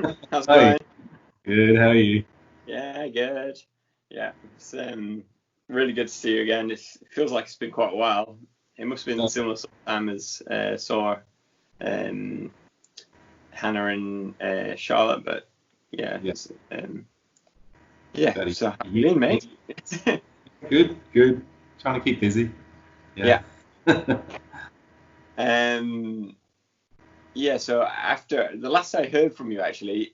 How's it Hi, going? good. How are you? Yeah, good. Yeah, it's really good to see you again. It feels like it's been quite a while. It must have been No, similar sort of time as saw um, Hannah and Charlotte, but yeah, yeah, yeah. about So how a you year. been, mate? Good, good. Trying to keep busy. Yeah. Yeah. Um, yeah. So after the last I heard from you, actually,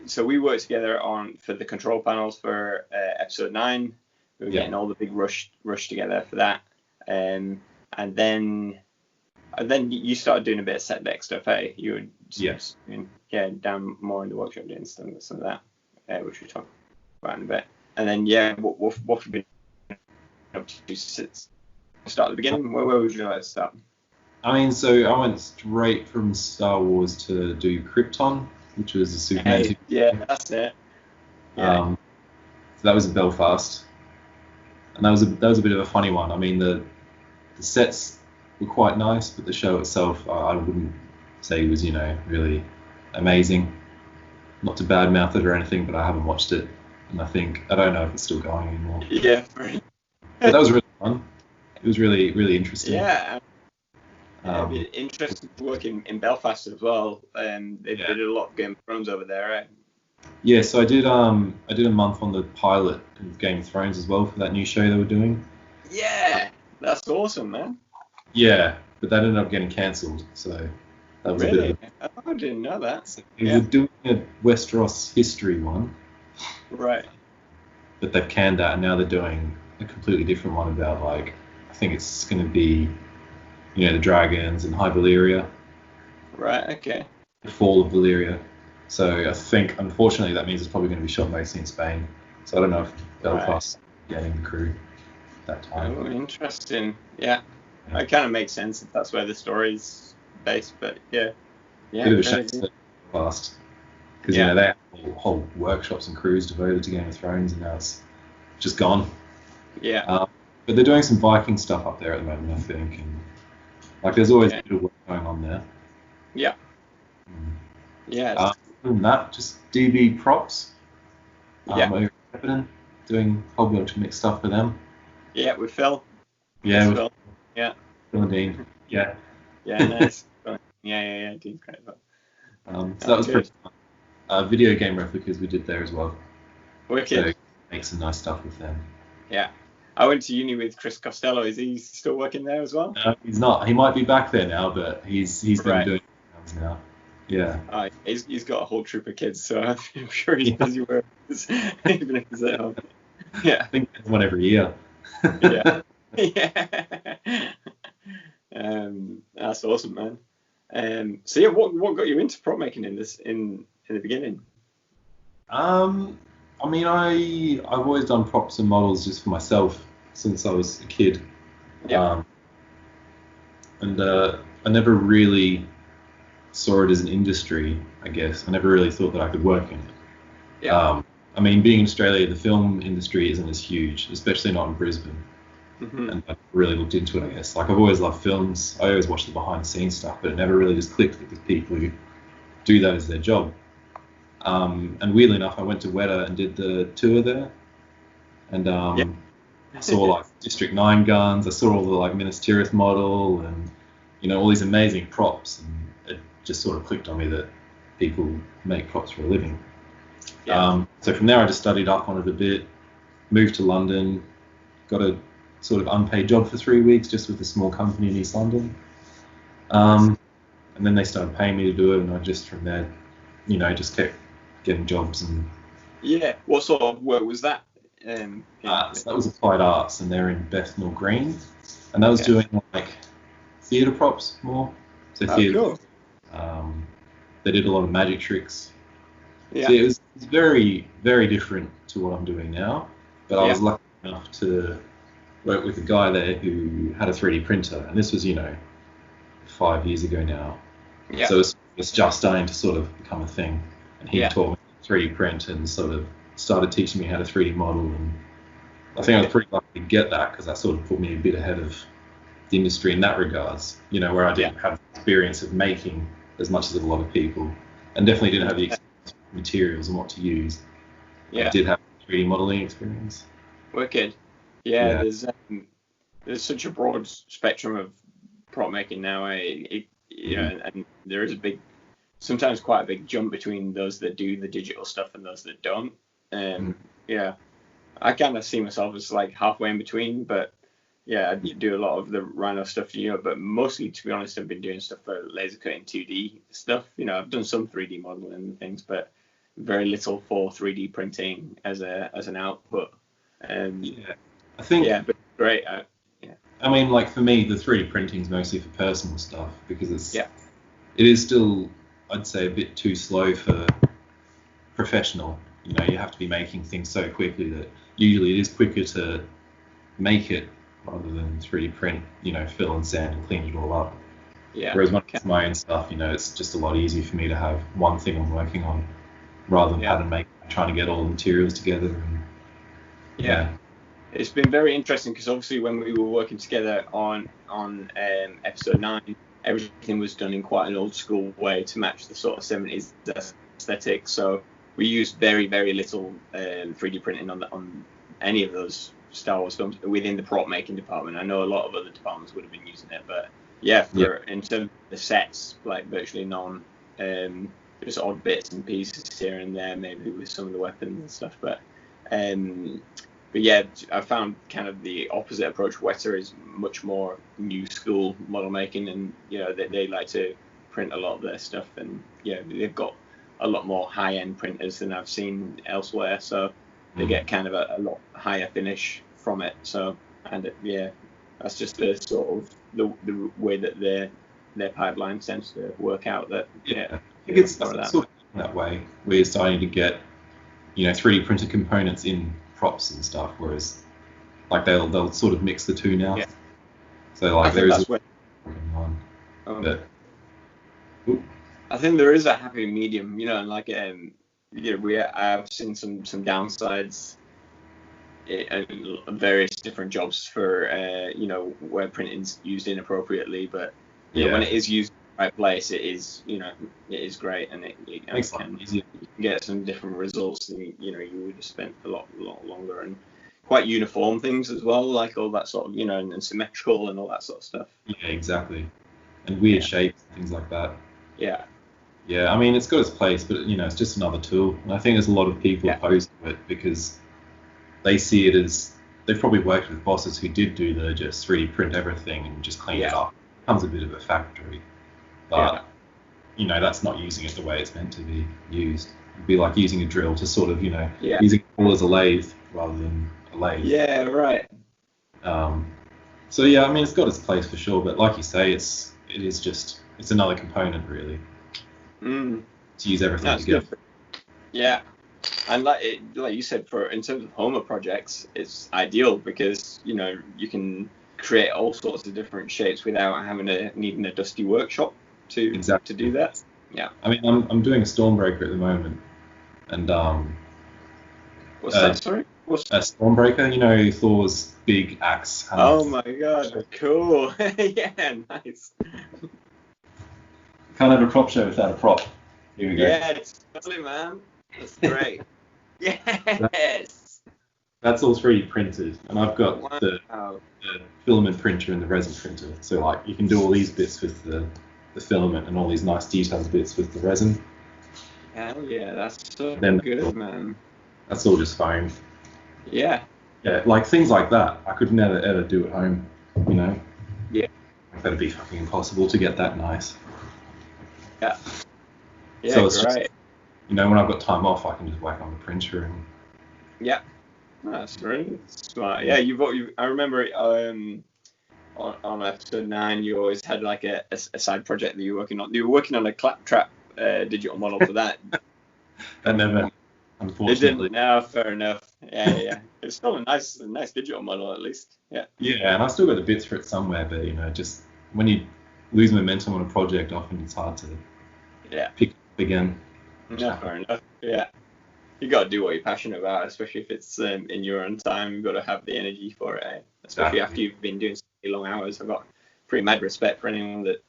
so we worked together on for the control panels for episode 9. We were Yeah. getting all the big rush together for that, um, and then you started doing a bit of set deck stuff. Hey, you were Yeah. yeah, down more in the workshop doing some of that, which we talk about in a bit. And then yeah, what have you been up to since start at the beginning? Where would you like to start? I mean, so I went straight from Star Wars to do Krypton, which was a Superman Hey, yeah, TV. that's it. Yeah, Um, so that was in Belfast, and that was a bit of a funny one. I mean, the sets were quite nice, but the show itself, I wouldn't say was, really amazing. Not to badmouth it or anything, but I haven't watched it, and I don't know if it's still going anymore. yeah, But that was really fun. It was really, really interesting. yeah. Yeah, it'd be Um, interesting to work in Belfast as well. They yeah. did a lot of Game of Thrones over there, right? Yeah, so I did a month on the pilot of Game of Thrones as well for that new show they were doing. Yeah, that's awesome, man. Yeah, but that ended up getting cancelled, so that was a bit of Really? a. Oh, I didn't know that. So they were Yeah, doing a Westeros history one, right. but they've canned that, and now they're doing a completely different one about like I think it's going to be the dragons and High Valyria, Right, okay. the fall of Valyria. So I think unfortunately that means it's probably going to be shot mostly in Spain. So I don't know if Right. Belfast getting the crew that time. Oh, interesting. Yeah, Yeah. it kind of makes sense if that's where the story's based, but yeah. Bit Yeah, of a no, shame it is. that Belfast because Yeah, they had whole workshops and crews devoted to Game of Thrones, and now it's just gone. yeah, Um, but they're doing some Viking stuff up there at the moment, I think, and like there's always a okay. bit of work going on there. Yeah, Mm. yeah, it's, Other than that, just DB props. yeah, Over at Lebanon, doing a whole bunch of mixed stuff for them. yeah, with Phil. Yeah, Yes, with Phil. Yeah, Phil and Dean. Yeah. yeah, nice. Yeah, Dean's great. So that Oh, was pretty good. fun. Video game replicas we did there as well. Wicked. So make some nice stuff with them. Yeah. I went to uni with Chris Costello. Is he still working there as well? No, he's not. He might be back there now, but he's been Right. doing it now. Yeah. He's got a whole troop of kids, so I'm sure he's Yeah. busy where he is, even if he's at home. Yeah. I think there's one every year. Yeah. Yeah. That's awesome, man. So yeah, what got you into prop making in the beginning? um, I mean, I've always done props and models just for myself since I was a kid. Yeah. Um, and I never really saw it as an industry, I guess. I never really thought that I could work in it. Yeah. I mean, being in Australia, the film industry isn't as huge, especially not in Brisbane. Hmm. And I really looked into it, I guess. Like, I've always loved films. I always watched the behind the scenes stuff, but it never really just clicked with the people who do that as their job. And weirdly enough, I went to Weta and did the tour there, and Yeah. saw like District 9 guns. I saw all the like Minas Tirith model, and all these amazing props, and it just sort of clicked on me that people make props for a living. Yeah. So from there, I just studied up on it a bit, moved to London, got a sort of unpaid job for 3 weeks just with a small company in East London. Nice. And then they started paying me to do it, and I just from there, just kept getting jobs. And Yeah. What sort of work was that? Yeah. so that was Applied Arts, and they're in Bethnal Green, and that was Okay. doing like theatre props more. So Oh, theatre, cool. um, they did a lot of magic tricks. So Yeah. yeah, it's very, very different to what I'm doing now. But I Yeah. was lucky enough to work with a guy there who had a 3D printer, and this was, 5 years ago now. Yeah. So it's just starting to sort of become a thing. And he Yeah. taught me 3D print and sort of started teaching me how to 3D model. And I think I was pretty lucky to get that because that sort of put me a bit ahead of the industry in that regards, where I Yeah. didn't have experience of making as much as a lot of people. and definitely didn't have the materials and what to use. Yeah. I did have 3D modeling experience. Wicked. Yeah. There's such a broad spectrum of prop making now. You know, and there is sometimes quite a big jump between those that do the digital stuff and those that don't. Yeah, I kind of see myself as like halfway in between, but yeah, I do a lot of the Rhino stuff, you know, but mostly, to be honest, I've been doing stuff for laser cutting 2D stuff. You know, I've done some 3D modeling and things, but very little for 3D printing as an output. I think. Yeah, but great. I mean, like for me, the 3D printing is mostly for personal stuff because it is still, I'd say, a bit too slow for professional. You know, you have to be making things so quickly that usually it is quicker to make it rather than 3D print, you know, fill and sand and clean it all up. Yeah. Whereas when it's my own stuff, you know, it's just a lot easier for me to have one thing I'm working on rather than trying to get all the materials together. And, It's been very interesting because obviously when we were working together on episode 9, everything was done in quite an old school way to match the sort of 70s aesthetic. So we used very, very little 3D printing on any of those Star Wars films within the prop making department. I know a lot of other departments would have been using it, but in terms of the sets, like virtually none. Just odd bits and pieces here and there, maybe with some of the weapons and stuff. But yeah, I found kind of the opposite approach. Weta is much more new school model making, and you know they like to print a lot of their stuff, and yeah, they've got a lot more high end printers than I've seen elsewhere, so they get kind of a lot higher finish from it. So that's just the sort of the way that their pipeline tends to work out. That I think it's sort of that way. We're starting to get 3D printed components in props and stuff, whereas like they'll sort of mix the two now. Yeah. So like there is I think there is a happy medium, and like I've seen some downsides in various different jobs for where printing's used inappropriately, but when it is used in the right place, it is great, and it can get some different results than you would have spent a lot longer, and quite uniform things as well, like all that sort of and symmetrical and all that sort of stuff. Yeah, exactly, and weird shapes and things like that. Yeah, I mean, it's got its place, but it's just another tool, and I think there's a lot of people opposed to it because they see it as they've probably worked with bosses who did do the just 3D print everything and just clean it up. It becomes a bit of a factory, but that's not using it the way it's meant to be used. It'd be like using a drill to sort of using it all as a lathe rather than a lathe. Yeah, right. So yeah, I mean, it's got its place for sure, but like you say, it's another component really. To use everything together. Good. Yeah, and like you said, in terms of Homer projects, it's ideal because you can create all sorts of different shapes without needing a dusty workshop to do that. Yeah. I mean, I'm doing a Stormbreaker at the moment, and what's that? Sorry. A Stormbreaker, Thor's big axe. Oh my god, cool. Yeah, nice. Can't have a prop show without a prop. Here we go. Yeah, it's totally, man. That's great. Yes. That's all 3D printed, and I've got the filament printer and the resin printer. So like you can do all these bits with the filament and all these nice detailed bits with the resin. Hell yeah, that's so good, man. That's all just foam. Yeah. Yeah, like things like that, I could never ever do at home. Yeah. That'd be fucking impossible to get that nice. Yeah. Yeah, so it's great. Just, when I've got time off, I can just whack on the printer and. Yeah. That's really smart. Yeah, I remember on episode 9, you always had like a side project that you were working on. You were working on a claptrap digital model for that. That never, unfortunately. It didn't. No, fair enough. Yeah. It's still a nice digital model at least. Yeah. Yeah, and I still got the bits for it somewhere, but just when you lose momentum on a project, often it's hard to pick up again. No, fair enough. Yeah. You got to do what you're passionate about, especially if it's in your own time. You've got to have the energy for it, especially after you've been doing so many long hours. I've got pretty mad respect for anyone that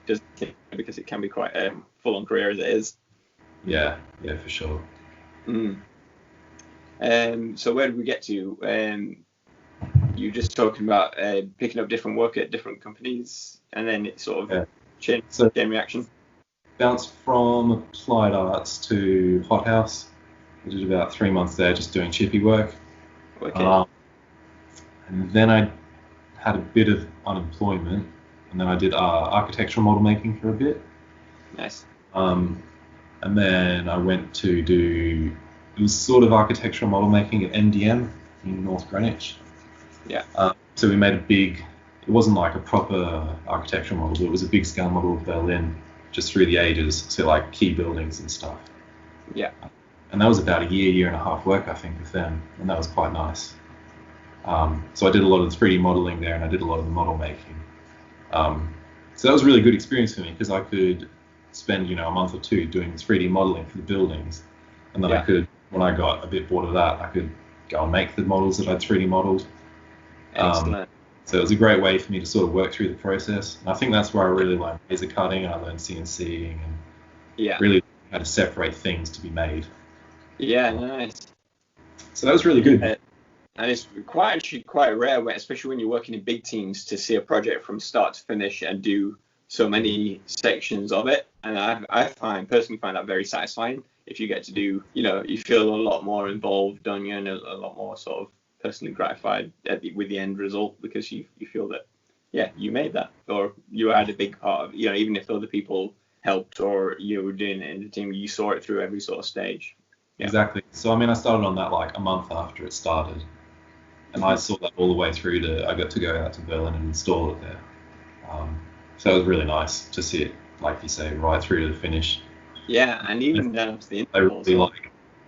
just because it can be quite a full-on career as it is. Yeah, for sure. So where did we get to? You were just talking about picking up different work at different companies, and then it sort of chain reaction. Bounced from applied arts to Hot House. I did about 3 months there, just doing chippy work. Okay. And then I had a bit of unemployment, and then I did architectural model making for a bit. Nice. And then I went to do, it was sort of architectural model making at MDM in North Greenwich. Yeah. So we made it wasn't like a proper architectural model, but it was a big scale model of Berlin, just through the ages, so like key buildings and stuff. Yeah. And that was about a year and a half work, I think, with them, and that was quite nice. So I did a lot of the 3D modeling there, and I did a lot of the model making. So that was a really good experience for me, because I could spend, a month or two doing 3D modeling for the buildings, and then I could, when I got a bit bored of that, I could go and make the models that I'd 3D modeled. Excellent. So it was a great way for me to sort of work through the process. And I think that's where I really learned laser cutting, and I learned CNCing, and really how to separate things to be made. Yeah, nice. So that was really good. And it's quite rare, especially when you're working in big teams, to see a project from start to finish and do so many sections of it. And I personally find that very satisfying. If you get to do, you feel a lot more involved, don't you, and a lot more sort of personally gratified with the end result, because you feel that, you made that, or you had a big part of, even if other people helped or you were doing it in the team, you saw it through every sort of stage. Yeah. Exactly. So, I started on that like a month after it started, and I saw that all the way through I got to go out to Berlin and install it there. So it was really nice to see it, like you say, right through to the finish. Yeah, and even down to the intervals. They really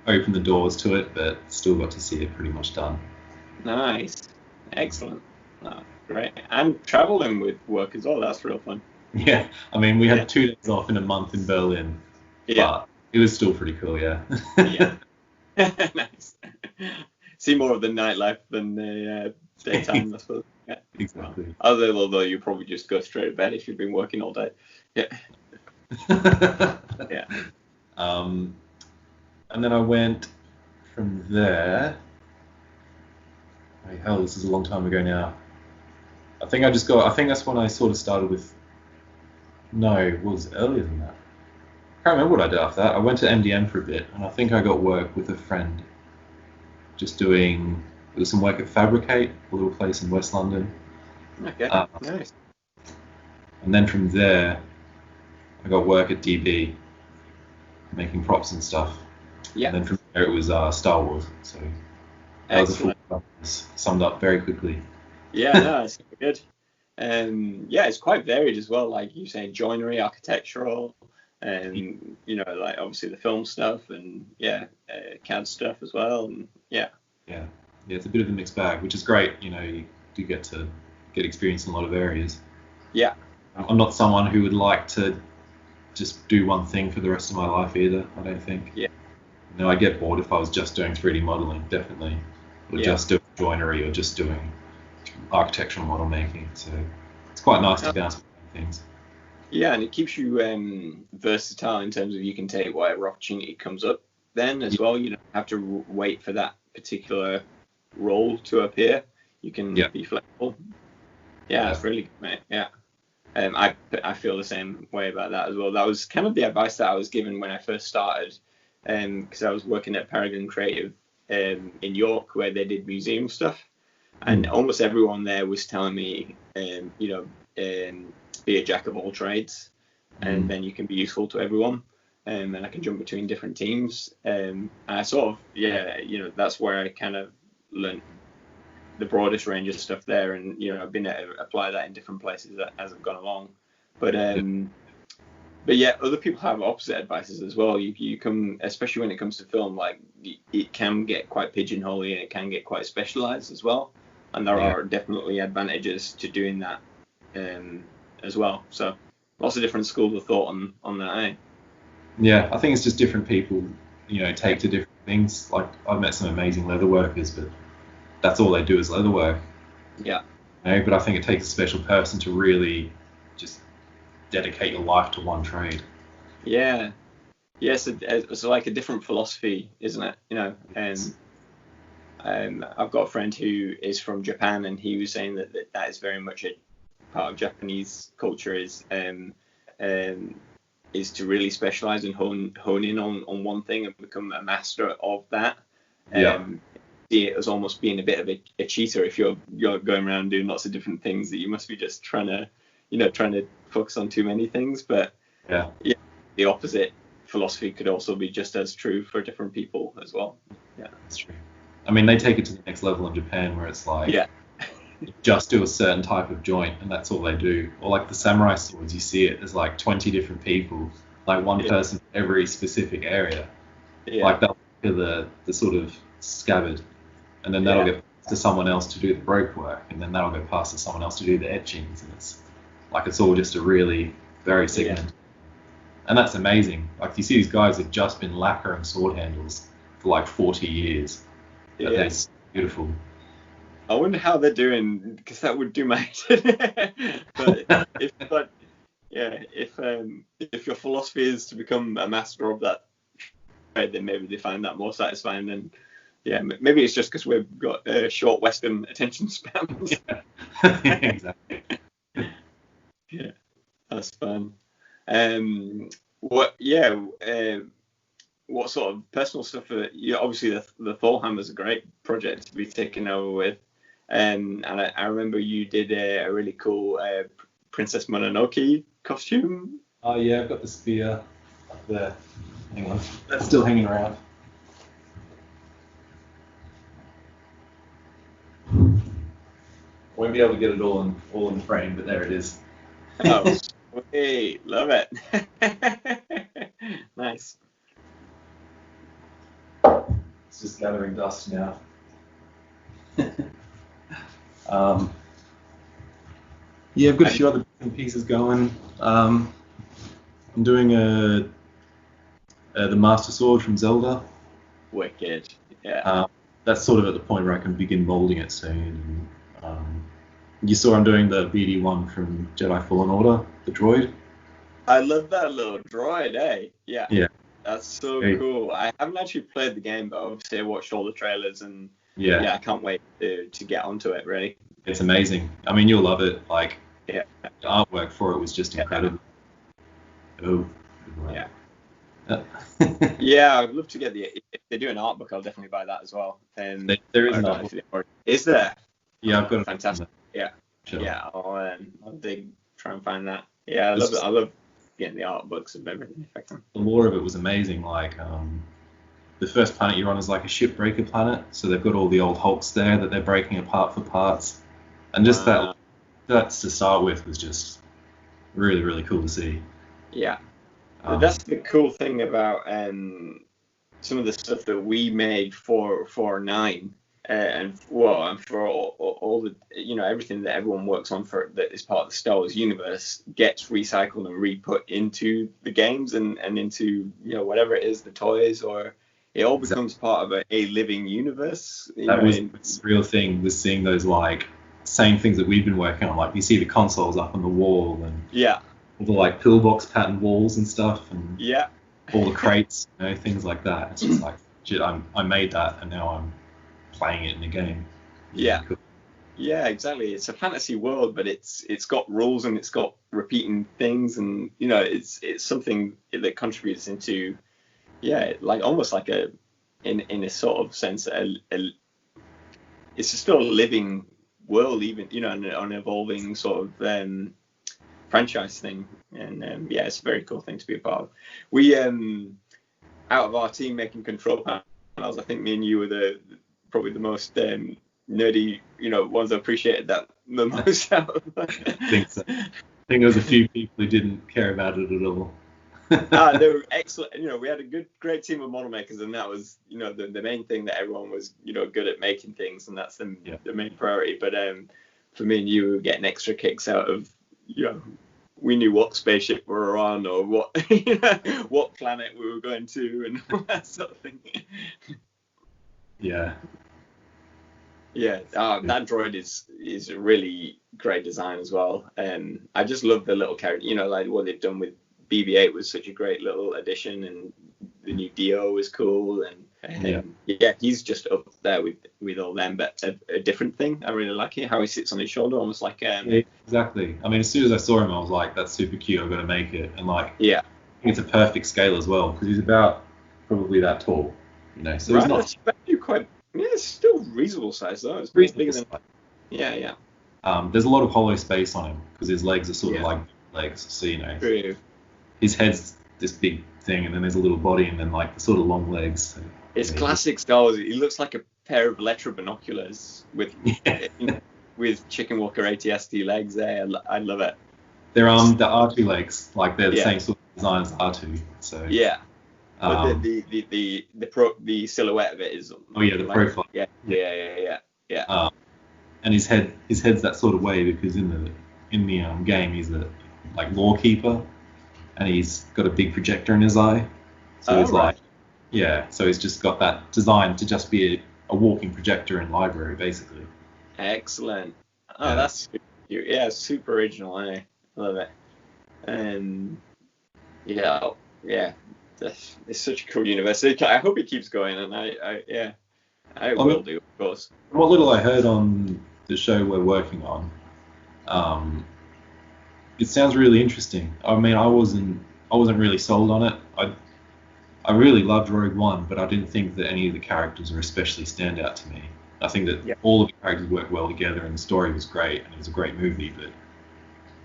opened the doors to it, but still got to see it pretty much done. Nice. Excellent. Oh, great. And traveling with work as well, that's real fun. Yeah, we had 2 days off in a month in Berlin, but it was still pretty cool, yeah. Yeah. Nice. See more of the nightlife than the daytime, I suppose. Yeah. Exactly. Although you probably just go straight to bed if you've been working all day. Yeah. Yeah. And then I went from there. Hell, this is a long time ago now. I think that's when I sort of started with. No, it was earlier than that. I can't remember what I did after that. I went to MDM for a bit, and I think I got work with a friend, just doing some work at Fabricate, a little place in West London. Okay, nice. And then from there, I got work at DB, making props and stuff. Yeah. And then from there it was Star Wars. So that was a full summed up very quickly. Yeah, no, it's good. It's quite varied as well. Like you say, joinery, architectural, and like obviously the film stuff, and CAD stuff as well, and yeah, it's a bit of a mixed bag, which is great. You do get to get experience in a lot of areas. Yeah. I'm not someone who would like to just do one thing for the rest of my life either, I don't think. Yeah. I'd get bored if I was just doing 3D modeling, definitely. Or just doing joinery, or just doing architectural model making. So it's quite nice to bounce between things. Yeah, and it keeps you versatile in terms of you can take whatever opportunity comes up then as well. You don't have to wait for that particular role to appear. You can be flexible. Yeah, it's really good, mate. Yeah. I feel the same way about that as well. That was kind of the advice that I was given when I first started, because I was working at Paragon Creative in York, where they did museum stuff, and almost everyone there was telling me, be a jack of all trades, and then you can be useful to everyone, and I can jump between different teams. And I sort of, that's where I kind of learned the broadest range of stuff there, and I've been able to apply that in different places as I've gone along. But other people have opposite advices as well. You come, especially when it comes to film, like it can get quite pigeonholey and it can get quite specialized as well, and there are definitely advantages to doing that as well. So lots of different schools of thought on that. Eh? Yeah, I think it's just different people, take to different things. Like I've met some amazing leather workers, but that's all they do is leather work. Yeah. But I think it takes a special person to really just dedicate your life to one trade. Yeah. Yes, it's like a different philosophy, isn't it? You know, and I've got a friend who is from Japan, and he was saying that is very much a part of Japanese culture is to really specialize and hone in on one thing and become a master of that. See it as almost being a bit of a cheater if you're going around doing lots of different things, that you must be just trying to focus on too many things. But yeah, the opposite philosophy could also be just as true for different people as well. Yeah, that's true. I mean, they take it to the next level in Japan, where it's like, you just do a certain type of joint and that's all they do. Or like the samurai swords, you see it, there's like 20 different people, like one person for every specific area. Like they'll do the sort of scabbard, and then that'll get to someone else to do the broke work, and then that'll go past to someone else to do the etchings, and it's all just a really very segmented. And that's amazing. Like you see these guys have just been lacquering sword handles for like 40 years. That's beautiful. I wonder how they're doing, because that would do my head. But if your philosophy is to become a master of that trade, then maybe they find that more satisfying. And maybe it's just because we've got short Western attention spans. Exactly. Yeah, that's fun. What sort of personal stuff? Obviously the Thorhammer is a great project to be taken over with. And I remember you did a really cool Princess Mononoke costume. Oh yeah, I've got the spear up there. Hang on, that's still hanging around. Won't be able to get it all in frame, but there it is. Oh, sweet, love it. Nice. It's just gathering dust now. I've got a few other bits and pieces going. I'm doing the Master Sword from Zelda. Wicked. Yeah. That's sort of at the point where I can begin molding it soon. You saw I'm doing the BD one from Jedi Fallen Order, the droid. I love that little droid, eh? Yeah. Yeah. That's so cool. I haven't actually played the game, but obviously I watched all the trailers, and I can't wait to get onto it, really. It's amazing. I mean, you'll love it. Like, the artwork for it was just incredible. Oh. Yeah. Yeah, I'd love to get if they do an art book, I'll definitely buy that as well. There is an art book. Is there? Yeah, I've got it. Fantastic. Yeah. Sure. Yeah, I'll try and find that. Yeah, I love it. I love getting the art books of everything if I can. The lore of it was amazing. Like, the first planet you're on is like a shipbreaker planet, so they've got all the old hulks there that they're breaking apart for parts, and just that to start with was just really, really cool to see. Yeah. That's the cool thing about some of the stuff that we made for 9, and for all the everything that everyone works on that is part of the Star Wars universe gets recycled and re-put into the games and into whatever it is, the toys, or it all becomes part of a living universe. That was the real thing, was seeing those like same things that we've been working on. Like you see the consoles up on the wall and all the like pillbox pattern walls and stuff, and all the crates, things like that. It's just like, shit, I made that, and now I'm playing it in the game. Yeah. Cool. Yeah, exactly. It's a fantasy world, but it's got rules and it's got repeating things, and it's something that contributes into like almost like in a sort of sense it's still a living world, even an evolving sort of franchise thing, and it's a very cool thing to be a part of. We out of our team making control panels, I think me and you were probably the most nerdy ones that appreciated that the most out of that. I think so. I think there was a few people who didn't care about it at all. They were excellent. We had a great team of model makers, and that was the main thing, that everyone was good at making things, and that's the main priority. But for me and you, we were getting extra kicks out of we knew what spaceship we were on, or what what planet we were going to, and all that sort of thing. Yeah. Yeah, that droid is a really great design as well. I just love the little character. Like what they've done with BB-8 was such a great little addition, and the new Dio was cool, and yeah, he's just up there with all them, but a different thing. I really like it how he sits on his shoulder, almost like yeah, exactly. I mean, as soon as I saw him, I was like, that's super cute. I've got to make it, and like, yeah, I think it's a perfect scale as well because he's about probably that tall, So right, he's not that's actually quite. Yeah, it's still reasonable size though. It's reasonable bigger than. size. Yeah. There's a lot of hollow space on him because his legs are sort of like legs, so True. his head's this big thing, and then there's a little body, and then like the sort of long legs. So, it's classic Star Wars. He looks like a pair of Electra binoculars with Chicken Walker ATST legs. There, I love it. They're the R2 legs, like they're the same sort of design as R2. So yeah. But the silhouette of it is. The profile. Yeah. And his head's that sort of way because in the game he's a like lore keeper, and he's got a big projector in his eye, so he's like, so he's just got that design to just be a walking projector in library basically. Excellent. That's cute. Yeah, super original. I love it. And yeah. It's such a cool universe. I hope it keeps going, and I will do, of course. What little I heard on the show we're working on, it sounds really interesting. I mean, I wasn't really sold on it. I really loved Rogue One, but I didn't think that any of the characters were especially stand out to me. I think that all of the characters worked well together, and the story was great, and it was a great movie. But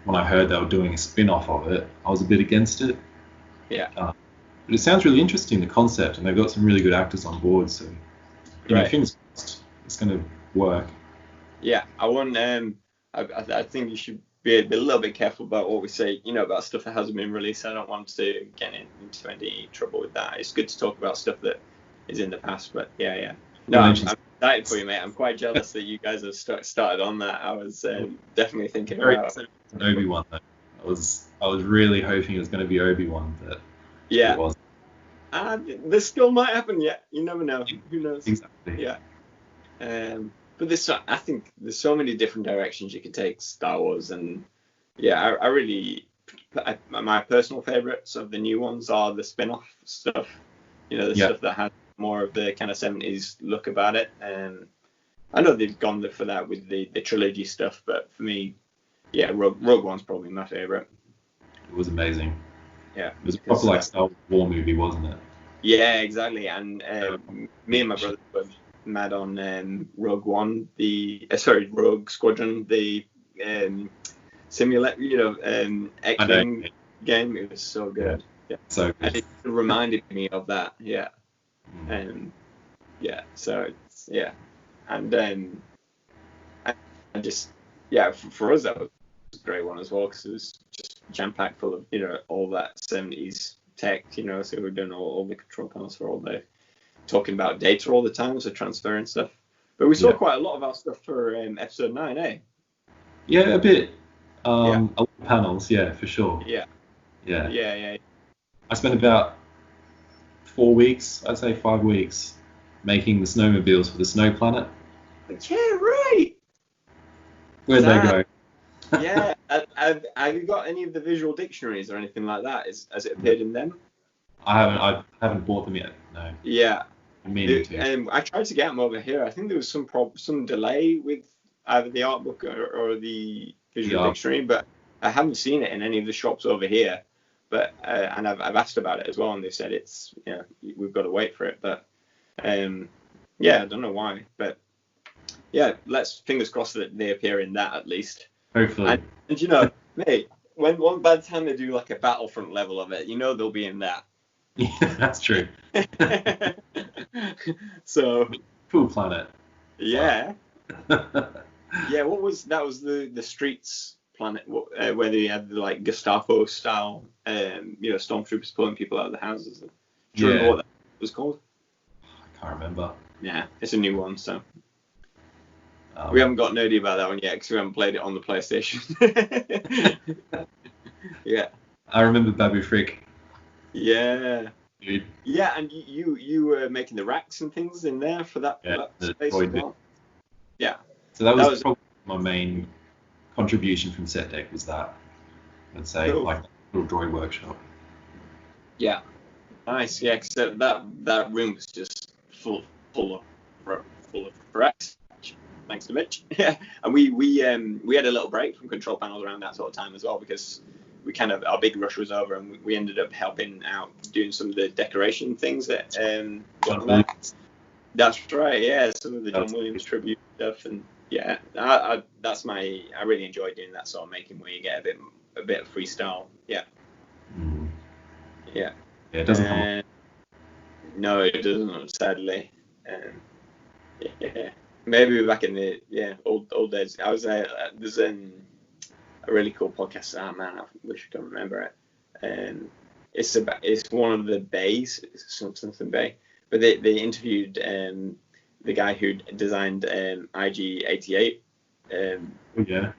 when I heard they were doing a spin-off of it, I was a bit against it. Yeah. But it sounds really interesting, the concept, and they've got some really good actors on board, so fingers crossed it's going to work. Yeah, I think you should be a little bit careful about what we say, about stuff that hasn't been released. I don't want to get into any trouble with that. It's good to talk about stuff that is in the past, but yeah. No, I'm excited for you, mate. I'm quite jealous that you guys have started on that. I was definitely thinking about Obi-Wan, though. I was really hoping it was going to be Obi-Wan, but it wasn't. This still might happen yet. You never know. Who knows? Exactly. Yeah. But I think there's so many different directions you can take Star Wars, and I really, my personal favorites of the new ones are the spin-off stuff. Stuff that has more of the kind of 70s look about it. I know they've gone for that with the trilogy stuff, but for me, Rogue One's probably my favorite. It was amazing. Yeah, it was a proper like Star Wars war movie, wasn't it? Yeah, exactly. And me and my brother were mad on Rogue One, Rogue Squadron, the simulator, X-Wing game. It was so good. Yeah. So good. And it reminded me of that. Yeah. So it's and I just for us that was a great one as well, because it was just jam packed full of all that 70s tech, so we're doing all the control panels for all the talking about data all the time, so transfer and stuff. But we saw quite a lot of our stuff for episode 9, eh? Yeah, a bit. A lot of panels, for sure. Yeah. I spent about 4 weeks, I'd say 5 weeks, making the snowmobiles for the snow planet. Yeah, right. Where'd they go? Yeah. Have you got any of the visual dictionaries or anything like that? Has it appeared in them? I haven't bought them yet. No. Yeah. I'm meaning to. I tried to get them over here. I think there was some delay with either the art book or the visual dictionary, but I haven't seen it in any of the shops over here. But and I've asked about it as well, and they said it's we've got to wait for it. But I don't know why, but let's fingers crossed that they appear in that at least. Hopefully. And mate, by the time they do like a Battlefront level of it, they'll be in that. Yeah, that's true. So cool planet. Yeah. What was the streets planet where they had the like Gestapo style stormtroopers pulling people out of the houses. Do you remember what that was called? I can't remember. Yeah, it's a new one, so we haven't got nerdy about that one yet because we haven't played it on the PlayStation. Yeah. I remember Babu Frick. Yeah. Dude. Yeah, and you were making the racks and things in there for that space as well. Yeah. So that was probably my main contribution from set deck, was that, I'd say, Cool. like a little droid workshop. Yeah. Nice. Yeah, because that room was just full of wrecks. Thanks to Mitch. Yeah, and we had a little break from control panels around that sort of time as well, because we kind of, our big rush was over, and we ended up helping out doing some of the decoration things that John Williams. That's right. Yeah, some of the John Williams tribute stuff, and yeah, I really enjoy doing that sort of making where you get a bit of freestyle. Yeah. Mm. Yeah. Yeah, it doesn't come up. No, it doesn't, sadly. Yeah. Maybe back in the old days. I was there's a really cool podcast. Oh man, I wish I don't remember it. It's one of the bays, something bay, but they interviewed the guy who designed IG-88. Yeah.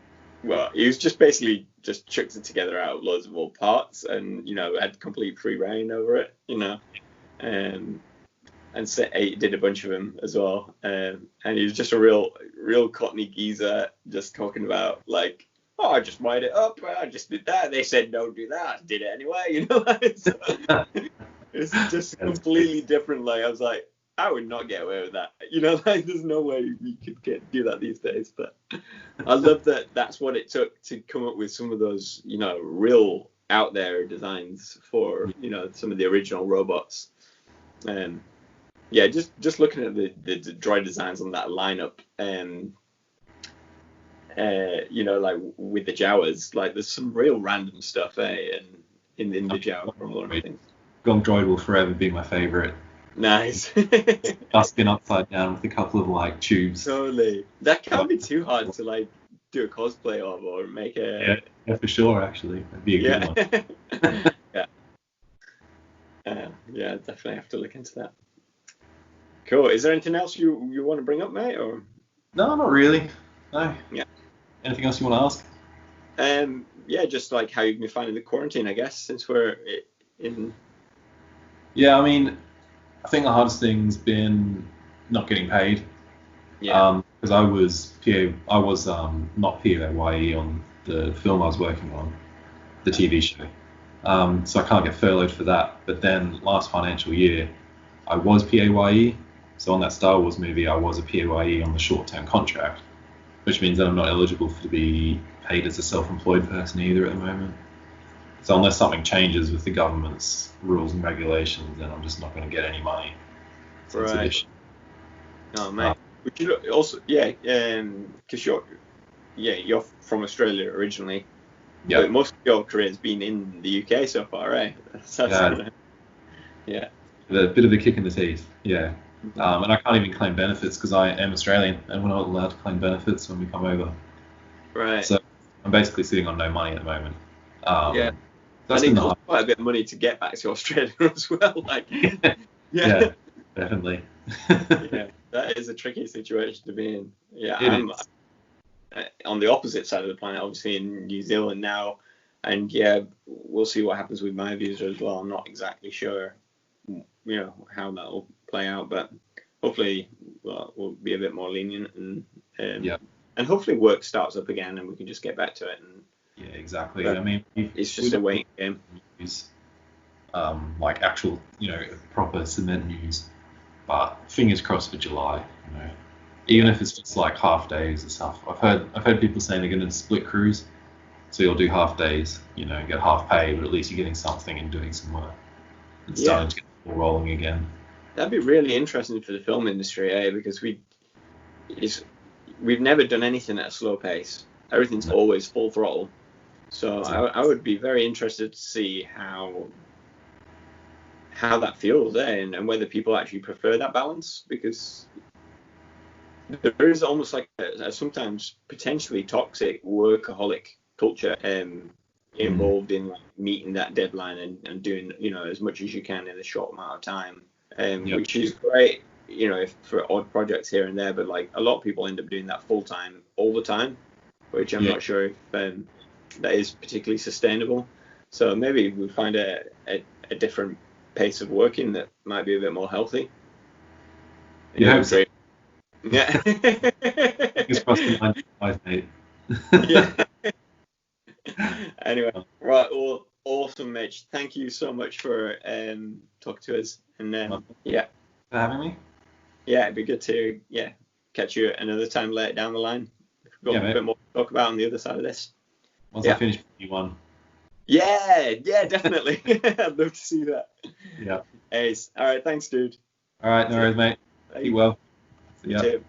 Well, he was just basically just chucked it together out of loads of old parts, and had complete free reign over it. And so he did a bunch of them as well. And he was just a real Cockney geezer, just talking about like, oh, I just wired it up, I just did that. They said don't do that, I did it anyway. So, it's just completely different. Like, I was like, I would not get away with that. Like, there's no way we could do that these days. But I love that that's what it took to come up with some of those, real out there designs for, some of the original robots. Yeah, just looking at the droid designs on that lineup, like with the Jawas, like there's some real random stuff, in the Jawa from a lot of things. Gong Droid will forever be my favorite. Nice. Dusting upside down with a couple of like tubes. Totally. That can't be too hard to like do a cosplay of or make a. Yeah, for sure. Actually, that'd be a good one. Yeah, definitely have to look into that. Cool. Is there anything else you want to bring up, mate? Or no, not really. No. Yeah. Anything else you want to ask? Yeah, just like how you've been finding the quarantine, I guess, since we're in. Yeah, I mean, I think the hardest thing's been not getting paid. Yeah. Because I was not PAYE on the film I was working on, the TV show. So I can't get furloughed for that. But then last financial year, I was PAYE. So on that Star Wars movie, I was a PAYE on the short-term contract, which means that I'm not eligible to be paid as a self-employed person either at the moment. So unless something changes with the government's rules and regulations, then I'm just not going to get any money. So right. No, mate. But you also, because you're from Australia originally. Yeah. But most of your career's been in the UK so far, right? Yeah. A bit of a kick in the teeth, yeah. And I can't even claim benefits because I am Australian and we're not allowed to claim benefits when we come over. Right. So I'm basically sitting on no money at the moment. Yeah. That's it costs quite a bit of money to get back to Australia as well. Like, yeah, definitely. Yeah, that is a tricky situation to be in. Yeah, I'm on the opposite side of the planet, obviously in New Zealand now, and yeah, we'll see what happens with my visa as well. I'm not exactly sure, how that will play out, but hopefully, we'll be a bit more lenient and hopefully work starts up again and we can just get back to it. And yeah, exactly. I mean, it's just a waiting game. Like actual, proper cement news, but fingers crossed for July. Even if it's just like half days and stuff. I've heard people saying they're going to split crews, so you'll do half days, get half pay, but at least you're getting something and doing some work. And starting to get the ball rolling again. That'd be really interesting for the film industry, because we've never done anything at a slow pace. Everything's always full throttle. So I would be very interested to see how that feels, and whether people actually prefer that balance, because there is almost like a sometimes potentially toxic workaholic culture involved in like meeting that deadline and doing as much as you can in a short amount of time, which is great if for odd projects here and there, but like a lot of people end up doing that full time all the time, which I'm not sure if that is particularly sustainable. So maybe we find a different pace of working that might be a bit more healthy. Yeah. Fingers crossed the 95, mate. Yeah. Anyway, right. Well, awesome, Mitch. Thank you so much for talking to us. And yeah. For having me. Yeah, it'd be good to catch you another time later down the line. We've got a bit more to talk about on the other side of this. Once I finish P1. Yeah, definitely. I'd love to see that. Yeah. Ace. All right, thanks, dude. All right, no worries, mate. Keep well. See ya. You too.